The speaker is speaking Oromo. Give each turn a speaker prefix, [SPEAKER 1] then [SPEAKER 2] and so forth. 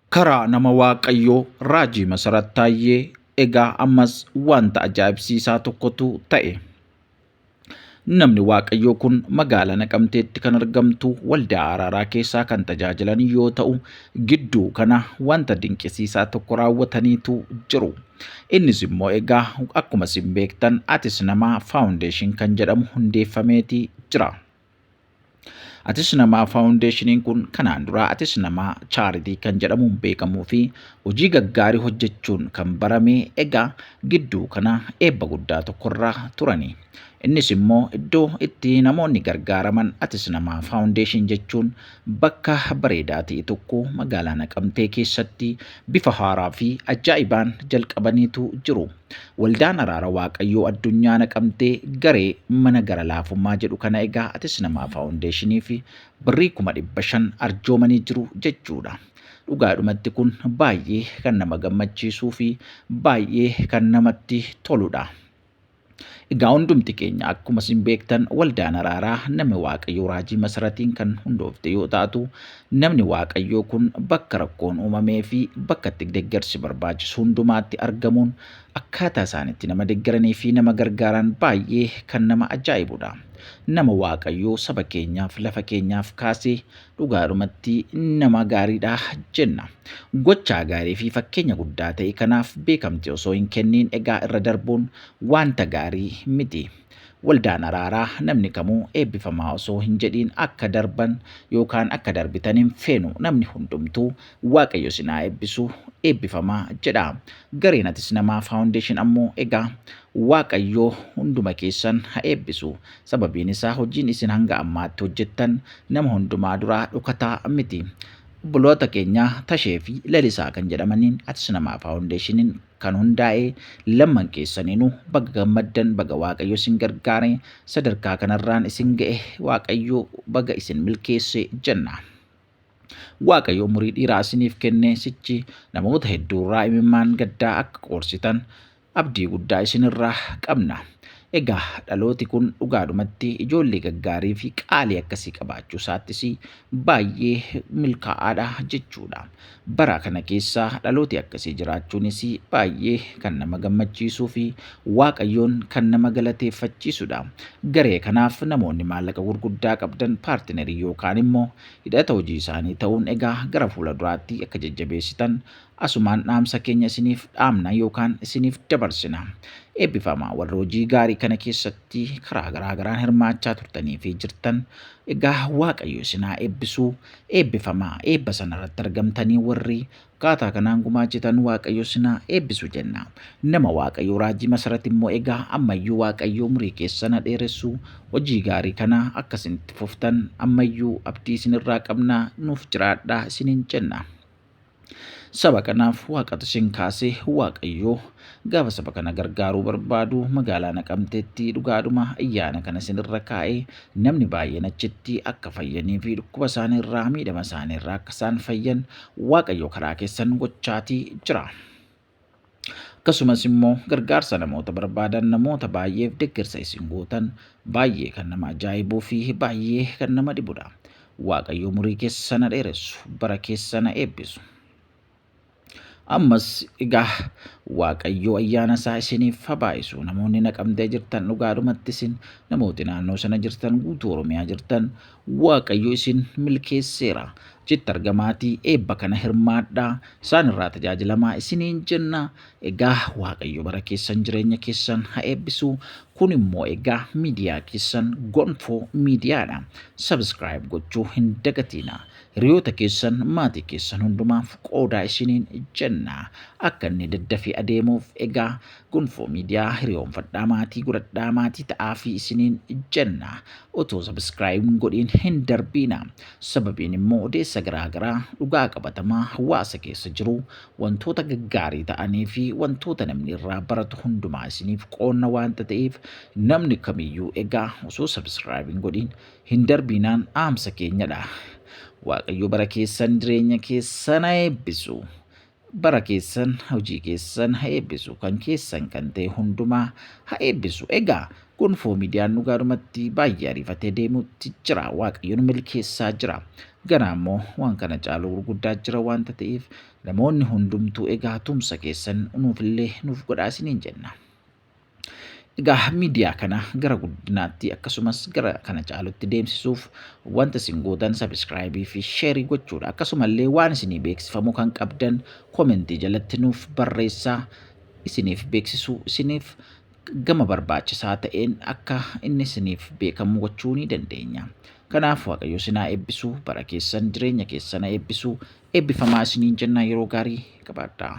[SPEAKER 1] Karaa nama Waaqayyoo Raajii Masarat Taayyee egaa ammas wanta ajaa'ibsiisaa tokkotu ta'e. Namni Waaqayyoo kun magaalaa Naqamteetti kan argamtu waldaa Araaraa keessaa kan tajaajilan yoo ta'u, gidduu kana wanta dinqisiisaa tokko raawwataniitu jiru. Innis immoo egaa akkuma isin beektan Atis Namaa Faawundeeshin kan jedhamu hundeeffameeti jira. Atis Namaa Faawundeeshiniin kun kanaan dura Atis Namaa Chaaritii kan jedhamuun beekamuu fi hojii gaggaarii hojjechuun kan barame egaa gidduu kana eebba guddaa tokkorraa turani. Innis immoo iddoo itti namoonni gargaaraman Atis Namaa Faawundeeshin jechuun bakka bareedaa ta'e tokko magaalaa Naqamtee keessatti bifa haaraa fi ajaa'ibaan jalqabaniitu jiru. Waldaan Araara Waaqayyoo Addunyaa Naqamtee garee mana gara laafummaa jedhu kana egaa Atis Namaa Faawundeeshinii fi birrii 500 arjoomanii jiru jechuudha. Dhugaadhumatti kun baay'ee kan nama gammachiisuu fi baay'ee kan namatti toludha. Egaa hundumti keenya akkuma isin beektan waldaan Araaraa nama Waaqayyoo Raajii Masaratiin kan hundoofte yoo taatu, namni Waaqayyoo kun bakka rakkoon uumamee fi bakka itti deeggarsi barbaachisu hundumaatti argamuun akkaataa isaanitti nama deeggaranii fi nama gargaaran baay'ee kan nama ajaa'ibudha. Nama Waaqayyoo saba keenyaaf lafa keenyaaf kaasee dhugaadhumatti nama gaariidha jenna. Gochaa gaarii fi fakkeenya guddaa ta'e kanaaf beekamtii osoo hin kenniin egaa irra darbuun wanta gaarii miti. Waldaan Araaraa namni kamuu eebbifamaa osoo hin jedhiin akka darban yookaan akka darbitan hin feenu. Namni hundumtuu Waaqayyo sinaa eebbisu eebbifamaa jedha. Gareen Atis Namaa Faawundeeshin ammoo egaa Waaqayyoo hunduma keessan haa eebbisu. Sababiin isaa hojiin isin hanga ammaatti hojjettan nama hundumaa duraa dhokataa miti. Obboloota keenya Tashee fi Lalisaa kan jedhamaniin Atis Namaa Faawundeeshiniin kan hundaa'e lamman keessaniinuu baga gammaddan, baga Waaqayyo isin gargaare, sadarkaa kanarraan isin ga'e Waaqayyo baga isin milkeesse jenna. Waaqayyo umurii dhiiraa isiniif kennee sichi namoota hedduurraa imimmaan gaddaa akka qoorsitan abdii guddaa isinirraa qabna. Egaa dhalooti kun dhugaadhumatti ijoollee gaggaarii fi qaalii akkasii qabaachuu isaattis baay'ee milkaa'aadha jechuudha. Bara kana keessa dhalooti akkasii jiraachuunis baay'ee kan nama gammachiisuu fi Waaqayyoon kan nama galateeffachiisudha. Garee kanaaf namoonni maallaqa gurguddaa qabdan paartinerii yookaan immoo hidhata hojii isaanii ta'uun egaa gara fuula duraatti akka jajjabeessitan asumaan dhaamsa keenya isiniif dhaamna yookaan isiniif dabarsina. Eebbifamaa warra hojii gaarii kana keessatti karaa garaa garaan hirmaachaa turtanii fi jirtan egaa Waaqayyo isinaa eebbisuu. Eebbifamaa eebba sanarratti argamtanii warri akkaataa kanaan gumaachitan Waaqayyo isinaa eebbisu jenna. Nama Waaqayyo Raajii Masarat immoo egaa ammayyuu Waaqayyo umurii keessan dheeressu, hojii gaarii kana akka isinitti fuftan ammayyuu abdii isinirraa qabna. Nuuf jiraadhaa isiniin jenna. Saba kanaaf Waaqatu isin kaasee Waaqayyoo gaafa saba kana gargaaruu barbaadu magaalaa Naqamteetti dhugaadhuma ayyaana kana isinirra kaa'ee namni baay'een achitti akka fayyanii fi dhukkuba isaaniirraa miidhama isaaniirraa akka isaan fayyan Waaqayyo karaa keessan gochaatii jira. Akkasumas immoo gargaarsa namoota barbaadan namoota baay'eef deeggarsa isin gootan baay'ee kan nama ajaa'ibuu fi baay'ee kan nama dhibudha. Waaqayyo umurii keessan dheeressu, bara keessan eebbisu. Ammas egaa Waaqayyo ayyaana isaa isiniif haa baay'isu. Namoonni Naqamtee jirtan dhugaadhumatti isin namooti naannoo sana jirtan guutuu Oromiyaa jirtan Waaqayyo isin milkeesseera. Achitti argamaatii eebba kana hirmaadhaa, isaan irraa tajaajilamaa isiniin jenna. Egaa Waaqayyo bara keessan jireenya keessan haa eebbisu. Kun immoo egaa miidiyaa keessan Gonfoo Miidiyaadha. Subscribe gochuu hin dagatina. Hiriyoota keessan maatii keessan hundumaaf qoodaa isiniin jenna. Akka inni daddafee adeemuuf egaa Gonfoo Miidiyaa hiriyoonfadhaa, maatii godhadhaa, maatii ta'aa fi isiniin jenna. Otoo subscribe godhiin hin darbina. Sababiin immoo odeessa garaa garaa dhugaa qabatamaa hawaasa keessa jiru wantoota gaggaarii ta'anii fi wantoota namni irraa baratu hundumaa isiniif qoonna waanta ta'eef namni kamiyyuu egaa osoo subscribe godhiin hin darbinaan dhaamsa keenyadha. Waaqayyo bara keessan jireenya keessan eebbisu. bara keessan hojii keessan haa eebbisu, kan keessan kan ta'e hundumaa haa eebbisu. Egaa gonfoo miidiyaan dhugaadhumatti baay'ee ariifatee deemuutti jira. Waaqayyoon milkeessaa jira. Ganaa immoo waan kana caaluu gurguddaa jira waanta ta'eef namoonni hundumtuu egaa tumsa keessan nuufillee nuuf godhaa isiniin jenna. Egaa miidiyaa kana gara guddinaatti akkasumas gara kana caalutti deemsisuuf wanta isin gootan sabskraayibii fi sheerii gochuudha. Akkasumallee waan isinii beeksifamuu kan qabdan koomentii jalatti nuuf barreessaa. Isiniif beeksisuu isiniif gama barbaachisaa ta'een akka inni isiniif beekamu gochuu ni dandeenya. Kanaaf Waaqayyo isin haa eebbisu, bara keessan jireenya keessan haa eebbisu. Eebbifamaa isiniin jenna. Yeroo gaarii qabaadhaa.